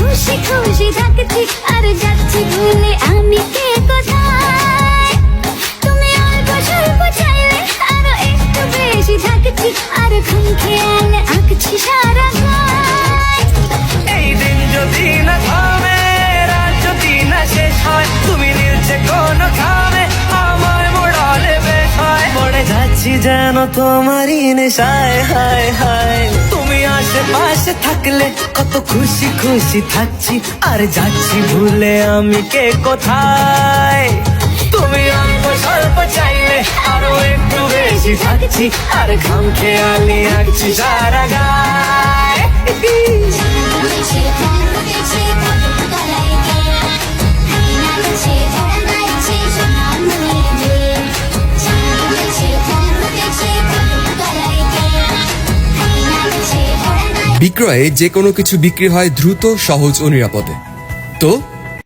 খুশি খুশি থাকছি আর যাচ্ছি ভুলে আমি কে কোথায়। তুমি অল্প স্বল্প চাইলে আরো একটু বেশি থাকছি আর ঘুম খেয়ালে আঁকছি সারা গায়। এই দিন যদি না থামে, রাত যদি না শেষ হয়, তুমি নিলছে কোনো খামে আমার মোড়ালে বেশ হয়। পড়ে যাচ্ছি যেন তোমারই নেশায়, হায় হায়। তুমি আশেপাশে থাকলে কত খুশি খুশি থাকছি আর যাচ্ছি ভুলে আমি কে কোথায়। তুমি অল্প স্বল্প চাইলে আরো একটু বেশি থাকছি আর ঘাম খেয়ালি আঁকছি সারা গায়। বিক্রয়ে যে কোনো কিছু বিক্রি হয় দ্রুত, সহজ ও নিরাপদে। তো